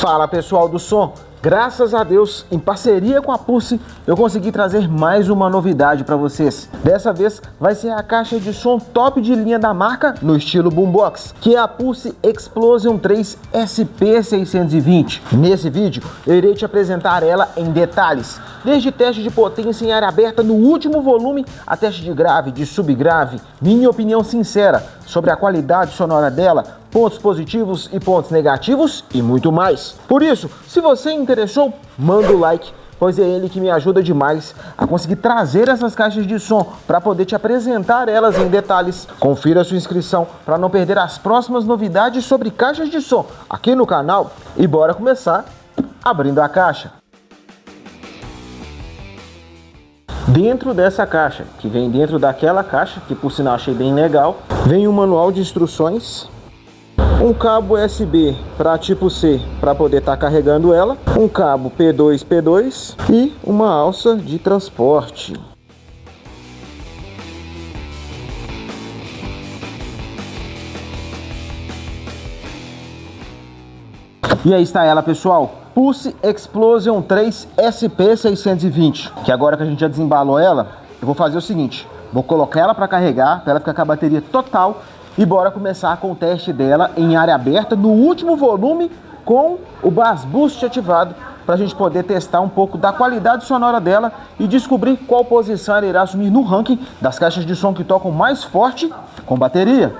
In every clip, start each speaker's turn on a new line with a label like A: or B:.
A: Fala pessoal do som, graças a Deus, em parceria com a Pulse, eu consegui trazer mais uma novidade para vocês. Dessa vez vai ser a caixa de som top de linha da marca no estilo Boombox, que é a Pulse Explosion 3 SP620. Nesse vídeo eu irei te apresentar ela em detalhes, desde teste de potência em área aberta no último volume a teste de grave, de subgrave, minha opinião sincera sobre a qualidade sonora dela, pontos positivos e pontos negativos e muito mais. Por isso, se você interessou, manda o like, pois é ele que me ajuda demais a conseguir trazer essas caixas de som para poder te apresentar elas em detalhes. Confira a sua inscrição para não perder as próximas novidades sobre caixas de som aqui no canal e bora começar abrindo a caixa. Dentro dessa caixa, que vem dentro daquela caixa, que por sinal achei bem legal, vem um manual de instruções, um cabo USB para tipo C para poder estar carregando ela, um cabo P2 e uma alça de transporte. E aí está ela, pessoal, Pulse Explosion 3 SP620, que agora que a gente já desembalou ela, eu vou fazer o seguinte, vou colocar ela para carregar, para ela ficar com a bateria total e bora começar com o teste dela em área aberta no último volume com o Bass Boost ativado, para a gente poder testar um pouco da qualidade sonora dela e descobrir qual posição ela irá assumir no ranking das caixas de som que tocam mais forte com bateria.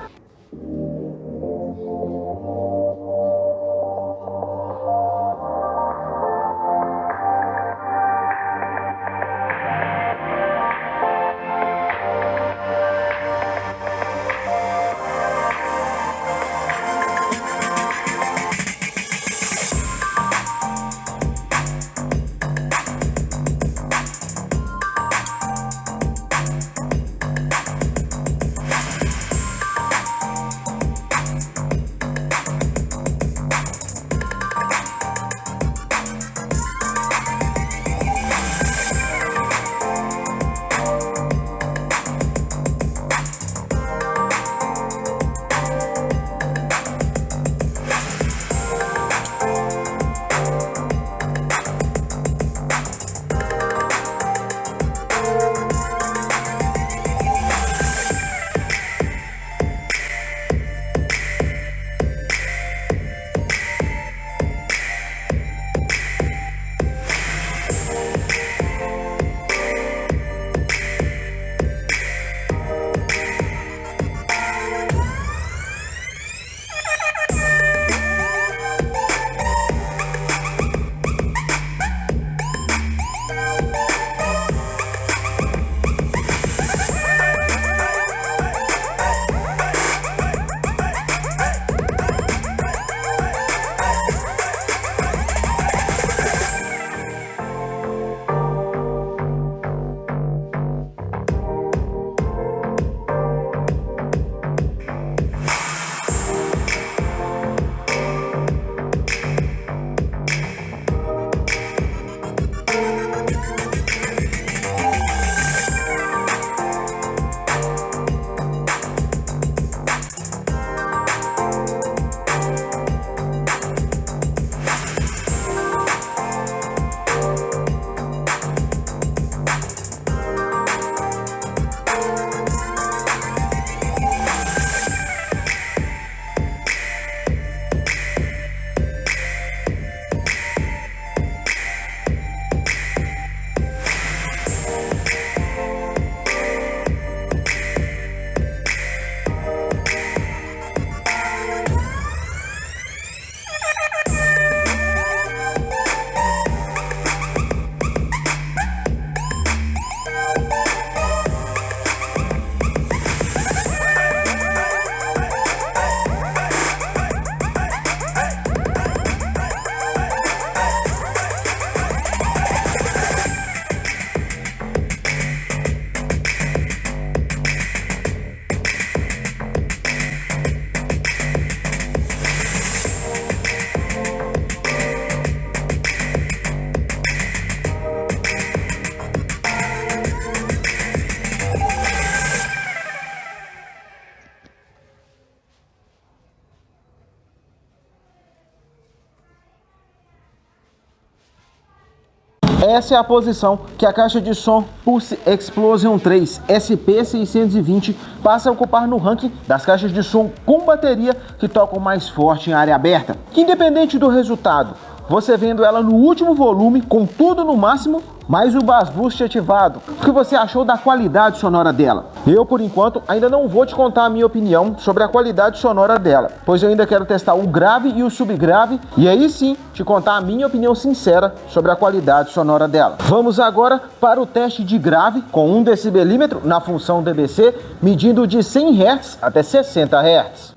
A: essa é a posição que a caixa de som Pulse Explosion 3 SP620 passa a ocupar no ranking das caixas de som com bateria que tocam mais forte em área aberta. Que independente do resultado, você vendo ela no último volume, com tudo no máximo, mais o Bass Boost ativado, o que você achou da qualidade sonora dela? Eu, por enquanto, ainda não vou te contar a minha opinião sobre a qualidade sonora dela, pois eu ainda quero testar o grave e o subgrave, e aí sim, te contar a minha opinião sincera sobre a qualidade sonora dela. Vamos agora para o teste de grave com 1 decibelímetro na função DBC, medindo de 100 Hz até 60 Hz.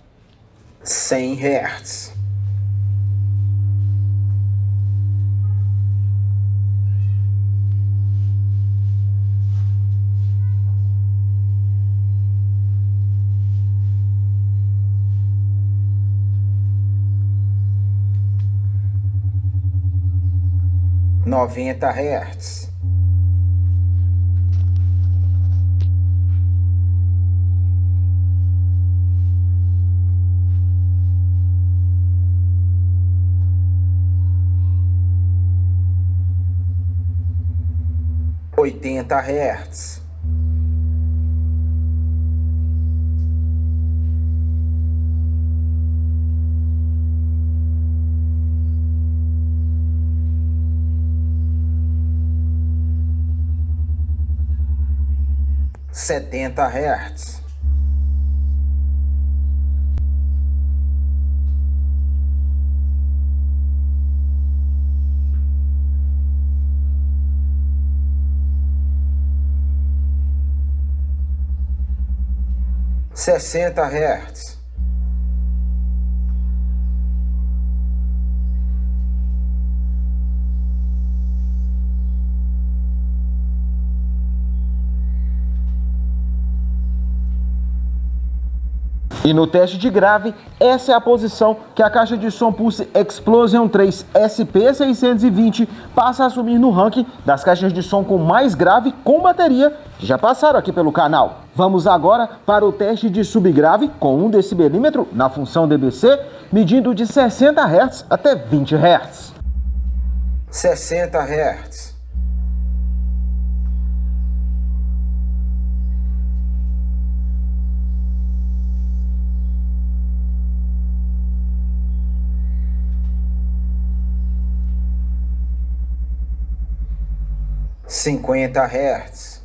A: 100 Hz. Hz. 80 Hz. 70 Hz. 60 Hz. 'E no teste de grave, essa é a posição que a caixa de som Pulse Explosion 3 SP620 passa a assumir no ranking das caixas de som com mais grave com bateria que já passaram aqui pelo canal. Vamos agora para o teste de subgrave com 1 decibelímetro na função DBC, medindo de 60 Hz até 20 Hz. 60 Hz. 50 Hz.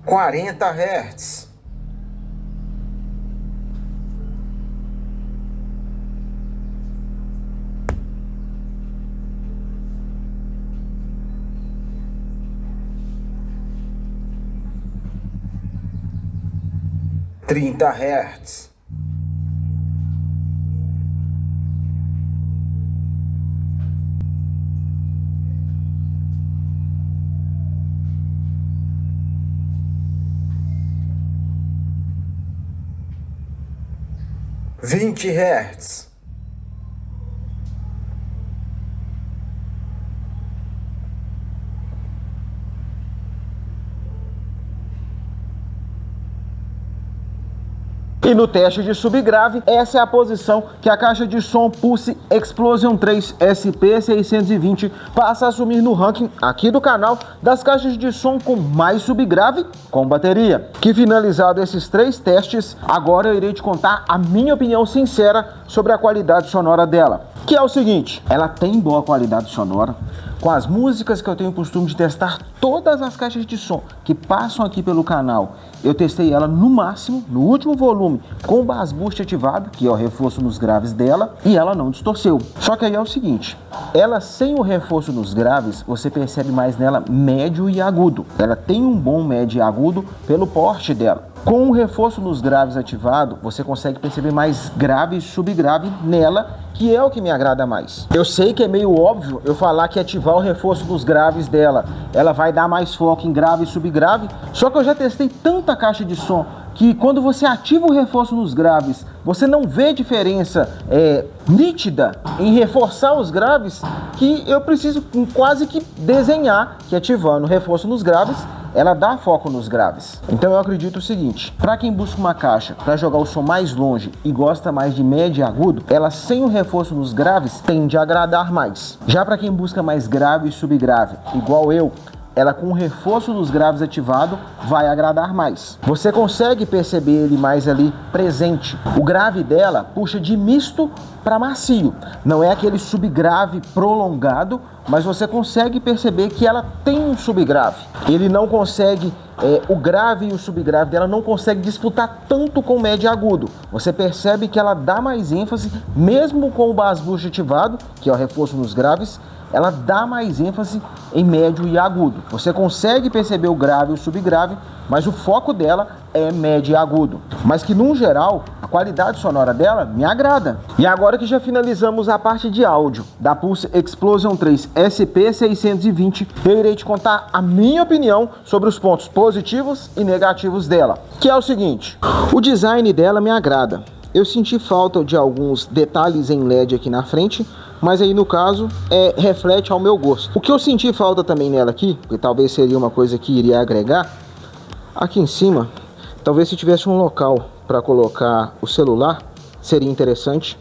A: 40 Hz. 30 Hz. 20 Hz. 'E no teste de subgrave, essa é a posição que a caixa de som Pulse Explosion 3 SP620 passa a assumir no ranking aqui do canal das caixas de som com mais subgrave com bateria. Que finalizado esses 3 testes, agora eu irei te contar a minha opinião sincera sobre a qualidade sonora dela. Que é o seguinte, ela tem boa qualidade sonora. Com as músicas que eu tenho o costume de testar, todas as caixas de som que passam aqui pelo canal, eu testei ela no máximo, no último volume, com o Bass Boost ativado, que é o reforço nos graves dela, e ela não distorceu. Só que aí é o seguinte, ela sem o reforço nos graves, você percebe mais nela médio e agudo. Ela tem um bom médio e agudo pelo porte dela. Com o reforço nos graves ativado, você consegue perceber mais grave e subgrave nela, que é o que me agrada mais. Eu sei que é meio óbvio eu falar que ativar o reforço nos graves dela, ela vai dar mais foco em grave e subgrave, só que eu já testei tanta caixa de som que quando você ativa o reforço nos graves, você não vê diferença nítida em reforçar os graves, que eu preciso quase que desenhar que ativando o reforço nos graves, ela dá foco nos graves. Então eu acredito o seguinte, para quem busca uma caixa para jogar o som mais longe e gosta mais de médio e agudo, ela sem o reforço nos graves tende a agradar mais. Já para quem busca mais grave e subgrave, igual eu, ela com o reforço nos graves ativado vai agradar mais. Você consegue perceber ele mais ali presente. O grave dela puxa de misto para macio. Não é aquele subgrave prolongado, mas você consegue perceber que ela tem um subgrave. Ele não consegue, o grave e o subgrave dela não consegue disputar tanto com o médio e agudo. Você percebe que ela dá mais ênfase, mesmo com o bass boost ativado, que é o reforço nos graves, ela dá mais ênfase em médio e agudo. Você consegue perceber o grave e o subgrave, mas o foco dela é médio e agudo. Mas que, no geral, a qualidade sonora dela me agrada. E agora que já finalizamos a parte de áudio da Pulse Explosion 3 SP620, eu irei te contar a minha opinião sobre os pontos positivos e negativos dela. Que é o seguinte, o design dela me agrada. Eu senti falta de alguns detalhes em LED aqui na frente, mas aí no caso reflete ao meu gosto. O que eu senti falta também nela aqui, que talvez seria uma coisa que iria agregar, aqui em cima, talvez se tivesse um local para colocar o celular, seria interessante.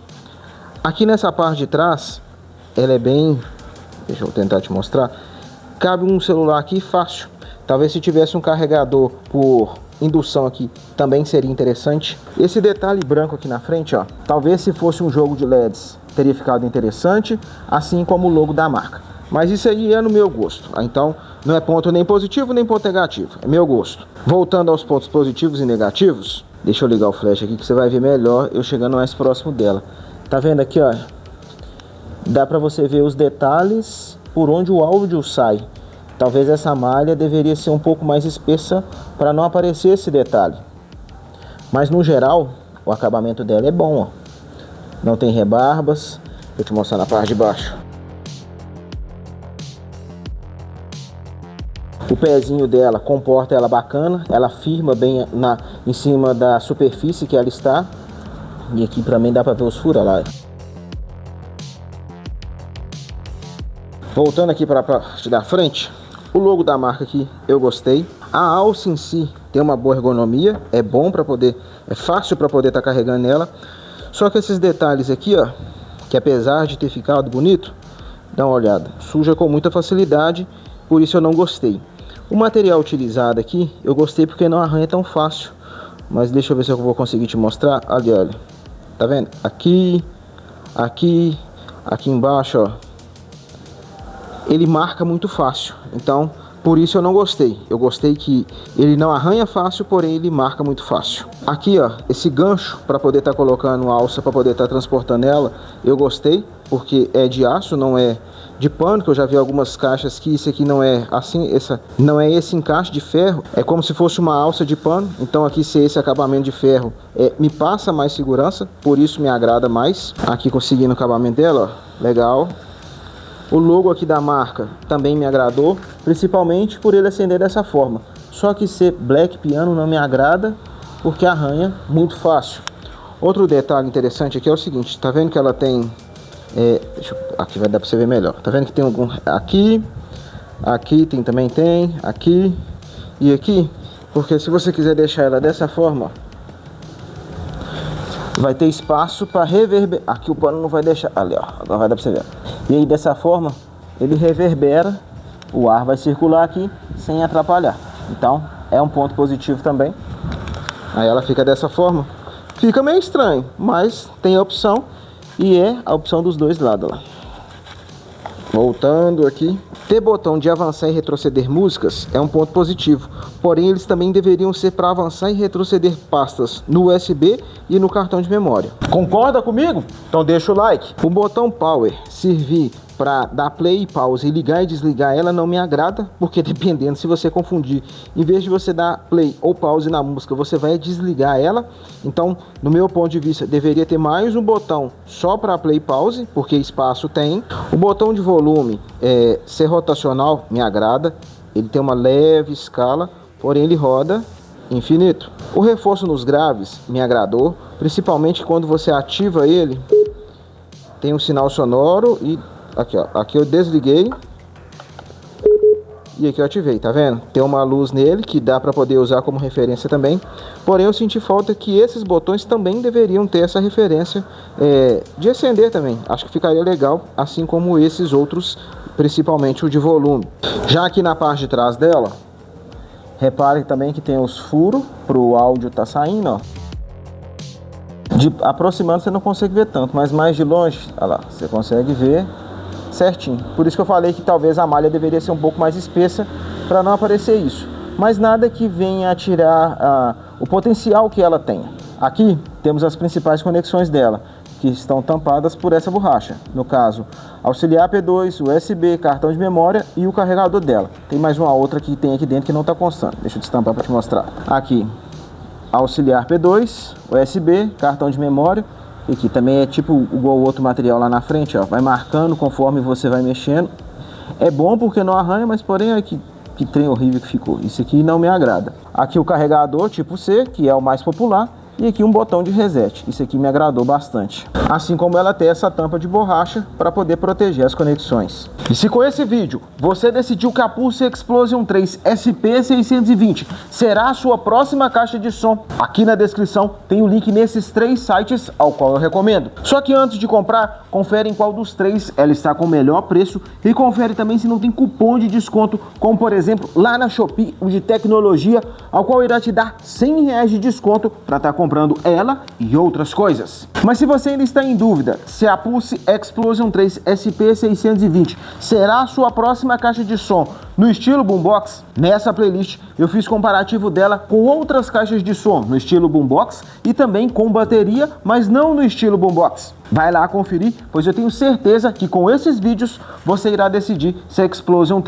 A: Aqui nessa parte de trás, ela é bem, deixa eu tentar te mostrar, cabe um celular aqui fácil. Talvez se tivesse um carregador por indução aqui, também seria interessante. Esse detalhe branco aqui na frente, ó, talvez se fosse um jogo de LEDs, teria ficado interessante, assim como o logo da marca. Mas isso aí é no meu gosto, então não é ponto nem positivo nem ponto negativo, é meu gosto. Voltando aos pontos positivos e negativos, deixa eu ligar o flash aqui que você vai ver melhor eu chegando mais próximo dela. Tá vendo aqui, ó? Dá pra você ver os detalhes por onde o áudio sai. Talvez essa malha deveria ser um pouco mais espessa para não aparecer esse detalhe. Mas no geral, o acabamento dela é bom, ó. Não tem rebarbas. Vou te mostrar na parte de baixo. O pezinho dela comporta ela bacana. Ela firma bem em cima da superfície que ela está. E aqui também dá para ver os furos lá. Voltando aqui para a parte da frente. O logo da marca aqui eu gostei. A alça em si tem uma boa ergonomia, é bom para poder, é fácil para poder estar carregando ela. Só que esses detalhes aqui, ó, que apesar de ter ficado bonito, dá uma olhada, suja com muita facilidade, por isso eu não gostei. O material utilizado aqui, eu gostei porque não arranha tão fácil. Mas deixa eu ver se eu vou conseguir te mostrar. Ali, olha, tá vendo? Aqui, aqui, aqui embaixo, ó. Ele marca muito fácil, então por isso eu não gostei. Eu gostei que ele não arranha fácil, porém ele marca muito fácil. Aqui, ó, esse gancho para poder estar colocando a alça, para poder estar transportando ela, eu gostei, porque é de aço, não é de pano, que eu já vi algumas caixas que isso aqui não é assim, não é esse encaixe de ferro, é como se fosse uma alça de pano. Então aqui ser esse acabamento de ferro me passa mais segurança, por isso me agrada mais. Aqui conseguindo o acabamento dela, ó, legal. O logo aqui da marca também me agradou, principalmente por ele acender dessa forma. Só que ser black piano não me agrada, porque arranha muito fácil. Outro detalhe interessante aqui é o seguinte, tá vendo que ela tem... aqui vai dar pra você ver melhor. Tá vendo que tem algum... Aqui também tem, aqui e aqui. Porque se você quiser deixar ela dessa forma, vai ter espaço para reverberar. Aqui o pano não vai deixar. Ali, ó. Agora vai dar para você ver. E aí dessa forma ele reverbera. O ar vai circular aqui sem atrapalhar. Então é um ponto positivo também. Aí ela fica dessa forma. Fica meio estranho, mas tem a opção. E é a opção dos dois lados lá. Voltando aqui. Ter botão de avançar e retroceder músicas é um ponto positivo, porém eles também deveriam ser para avançar e retroceder pastas no USB e no cartão de memória. Concorda comigo? Então deixa o like. O botão Power servir para dar play e pause e ligar e desligar ela não me agrada, porque dependendo, se você confundir, em vez de você dar play ou pause na música, você vai desligar ela. Então, no meu ponto de vista, deveria ter mais um botão só para play e pause, porque espaço tem. O botão de volume ser rotacional me agrada, ele tem uma leve escala, porém ele roda infinito. O reforço nos graves me agradou, principalmente quando você ativa ele, tem um sinal sonoro e aqui, ó, aqui eu desliguei e aqui eu ativei, tá vendo? Tem uma luz nele que dá para poder usar como referência também. Porém eu senti falta que esses botões também deveriam ter essa referência de acender também. Acho que ficaria legal, assim como esses outros, principalmente o de volume. Já aqui na parte de trás dela, repare também que tem os furos para o áudio tá saindo, ó. Aproximando você não consegue ver tanto, mas mais de longe, olha lá, você consegue ver certinho. Por isso que eu falei que talvez a malha deveria ser um pouco mais espessa para não aparecer isso. Mas nada que venha a tirar o potencial que ela tenha. Aqui temos as principais conexões dela, que estão tampadas por essa borracha. No caso, auxiliar P2, USB, cartão de memória e o carregador dela. Tem mais uma outra que tem aqui dentro que não está constando. Deixa eu destampar para te mostrar. Aqui, auxiliar P2, USB, cartão de memória. E aqui também é tipo igual o outro material lá na frente, ó. Vai marcando conforme você vai mexendo. É bom porque não arranha, mas porém é que trem horrível que ficou. Isso aqui não me agrada. Aqui o carregador tipo C, que é o mais popular. E aqui um botão de reset, isso aqui me agradou bastante. Assim como ela tem essa tampa de borracha para poder proteger as conexões. E se com esse vídeo você decidiu que a Pulse Explosion 3 SP620 será a sua próxima caixa de som, aqui na descrição tem o link nesses 3 sites ao qual eu recomendo. Só que antes de comprar, confere em qual dos 3 ela está com o melhor preço e confere também se não tem cupom de desconto, como por exemplo lá na Shopee, o de tecnologia, ao qual irá te dar R$100 de desconto para estar comprando ela e outras coisas. Mas se você ainda está em dúvida se a Pulse Explosion 3 SP620 será a sua próxima caixa de som no estilo boombox, nessa playlist eu fiz comparativo dela com outras caixas de som no estilo boombox e também com bateria, mas não no estilo boombox. Vai lá conferir, pois eu tenho certeza que com esses vídeos você irá decidir se a Explosion 3